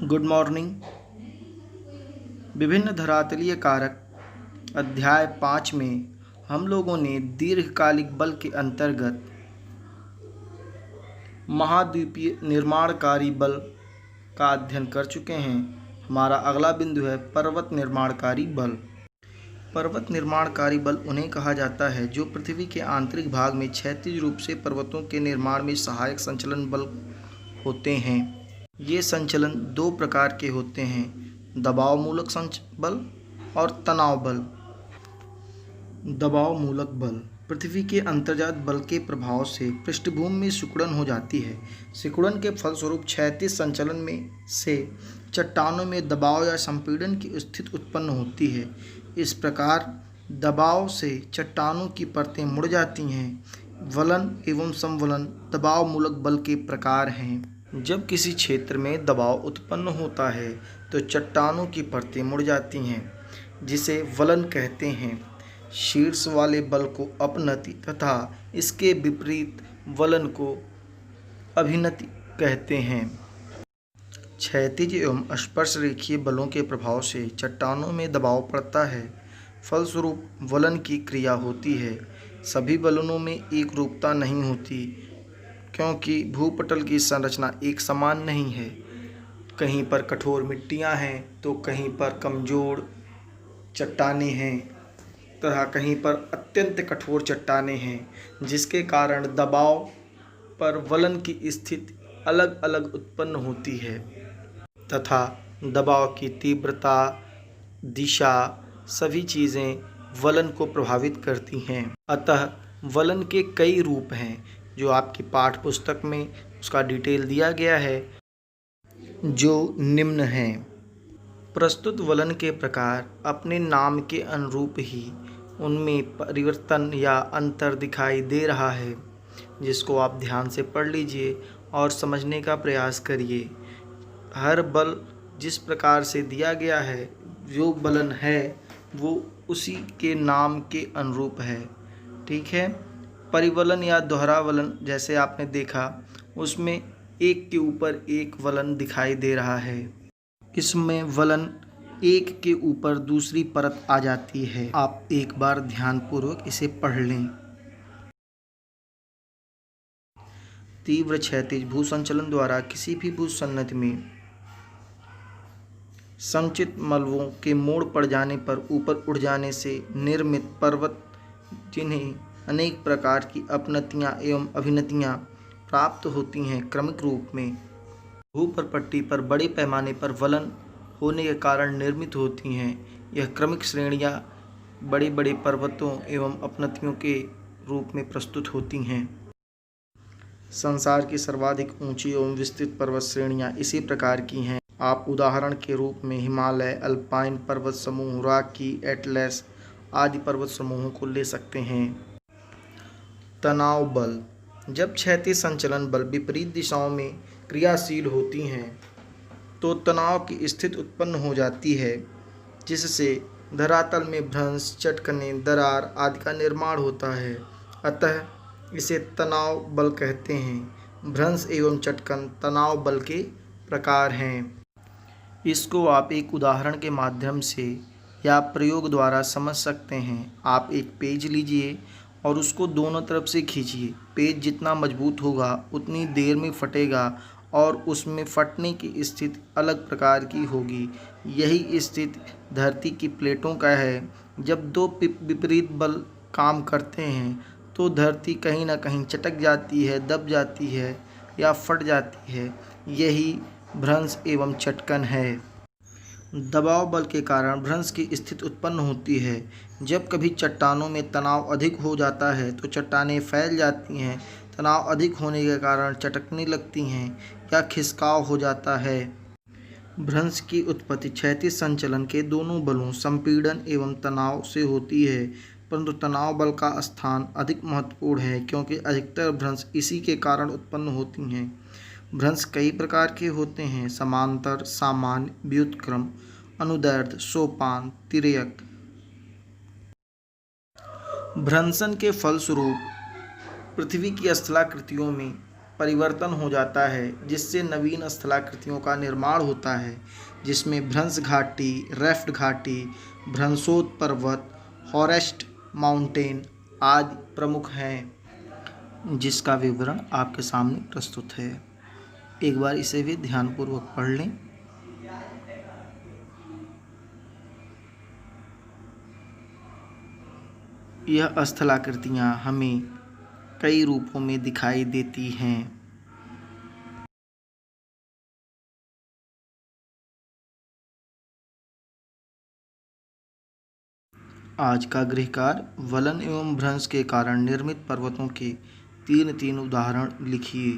Good morning. विभिन्न धरातलीय कारक अध्याय 5 में हम लोगों ने दीर्घकालिक बल के अंतर्गत महाद्वीपीय निर्माणकारी बल का अध्ययन कर चुके हैं। हमारा अगला बिंदु है पर्वत निर्माणकारी बल। पर्वत निर्माणकारी बल उन्हें कहा जाता है जो पृथ्वी के आंतरिक भाग में क्षैतिज रूप से पर्वतों के निर्माण में सहायक संचलन बल होते हैं। ये संचलन दो प्रकार के होते हैं, दबाव मूलक बल और तनाव बल। दबाव मूलक बल पृथ्वी के अंतर्जात बल के प्रभाव से पृष्ठभूमि में सिकुड़न हो जाती है। सिकुड़न के फलस्वरूप क्षैतिज संचलन में से चट्टानों में दबाव या संपीड़न की स्थिति उत्पन्न होती है। इस प्रकार दबाव से चट्टानों की परतें मुड़ जाती हैं। वलन एवं समवलन दबाव मूलक बल के प्रकार हैं। जब किसी क्षेत्र में दबाव उत्पन्न होता है तो चट्टानों की परतें मुड़ जाती हैं, जिसे वलन कहते हैं। शीर्ष वाले बल को अपनति तथा इसके विपरीत वलन को अभिनति कहते हैं। क्षैतिज एवं स्पर्श रेखीय बलों के प्रभाव से चट्टानों में दबाव पड़ता है, फलस्वरूप वलन की क्रिया होती है। सभी वलनों में एक रूपता नहीं होती, क्योंकि भूपटल की संरचना एक समान नहीं है। कहीं पर कठोर मिट्टियां हैं तो कहीं पर कमजोर चट्टानें हैं तथा कहीं पर अत्यंत कठोर चट्टानें हैं, जिसके कारण दबाव पर वलन की स्थिति अलग अलग उत्पन्न होती है तथा दबाव की तीव्रता, दिशा सभी चीज़ें वलन को प्रभावित करती हैं। अतः वलन के कई रूप हैं जो आपकी पाठ्य पुस्तक में उसका डिटेल दिया गया है, जो निम्न हैं। प्रस्तुत वलन के प्रकार अपने नाम के अनुरूप ही उनमें परिवर्तन या अंतर दिखाई दे रहा है, जिसको आप ध्यान से पढ़ लीजिए और समझने का प्रयास करिए। हर बल जिस प्रकार से दिया गया है, जो वलन है वो उसी के नाम के अनुरूप है। ठीक है। परिवलन या दोहरावलन जैसे आपने देखा, उसमें एक के ऊपर एक वलन दिखाई दे रहा है। इसमें वलन एक के ऊपर दूसरी परत आ जाती है। आप एक बार ध्यानपूर्वक इसे पढ़ लें। तीव्र क्षैतिज भूसंचलन द्वारा किसी भी भूसन्निधि में संचित मलबों के मोड़ पड़ जाने पर ऊपर उड़ जाने से निर्मित पर्वत, जिन्हें अनेक प्रकार की अपनतियाँ एवं अभिनतियाँ प्राप्त होती हैं, क्रमिक रूप में भूपटपट्टी पर बड़े पैमाने पर वलन होने के कारण निर्मित होती हैं। यह क्रमिक श्रेणियाँ बड़े बड़े पर्वतों एवं अपनतियों के रूप में प्रस्तुत होती हैं। संसार की सर्वाधिक ऊंची एवं विस्तृत पर्वत श्रेणियाँ इसी प्रकार की हैं। आप उदाहरण के रूप में हिमालय, अल्पाइन पर्वत समूह, रॉकी, एटलस आदि पर्वत समूहों को ले सकते हैं। तनाव बल जब क्षैतिज संचलन बल विपरीत दिशाओं में क्रियाशील होती हैं तो तनाव की स्थिति उत्पन्न हो जाती है, जिससे धरातल में भ्रंश, चटकने, दरार आदि का निर्माण होता है। अतः इसे तनाव बल कहते हैं। भ्रंश एवं चटकन तनाव बल के प्रकार हैं। इसको आप एक उदाहरण के माध्यम से या प्रयोग द्वारा समझ सकते हैं। आप एक पेज लीजिए और उसको दोनों तरफ से खींचिए। पेज जितना मजबूत होगा उतनी देर में फटेगा और उसमें फटने की स्थिति अलग प्रकार की होगी। यही स्थिति धरती की प्लेटों का है। जब दो विपरीत बल काम करते हैं तो धरती कहीं ना कहीं चटक जाती है, दब जाती है या फट जाती है। यही भ्रंश एवं चटकन है। दबाव बल के कारण भ्रंश की स्थिति उत्पन्न होती है। जब कभी चट्टानों में तनाव अधिक हो जाता है तो चट्टानें फैल जाती हैं। तनाव अधिक होने के कारण चटकने लगती हैं या खिसकाव हो जाता है। भ्रंश की उत्पत्ति क्षैतिज संचलन के दोनों बलों संपीड़न एवं तनाव से होती है, परंतु तनाव बल का स्थान अधिक महत्वपूर्ण है, क्योंकि अधिकतर भ्रंश इसी के कारण उत्पन्न होती हैं। भ्रंश कई प्रकार के होते हैं, समांतर, सामान्य, व्युत्क्रम, अनुदैर्ध्य, सोपान, तिर्यक। भ्रंशन के फलस्वरूप पृथ्वी की स्थलाकृतियों में परिवर्तन हो जाता है, जिससे नवीन स्थलाकृतियों का निर्माण होता है, जिसमें भ्रंश घाटी, रेफ्ट घाटी, भ्रंशोत पर्वत, हॉरेस्ट माउंटेन आदि प्रमुख हैं, जिसका विवरण आपके सामने प्रस्तुत है। एक बार इसे भी ध्यानपूर्वक पढ़ लें। यह स्थलाकृतियाँ हमें कई रूपों में दिखाई देती हैं। आज का गृह कार्य वलन एवं भ्रंश के कारण निर्मित पर्वतों के तीन उदाहरण लिखिए।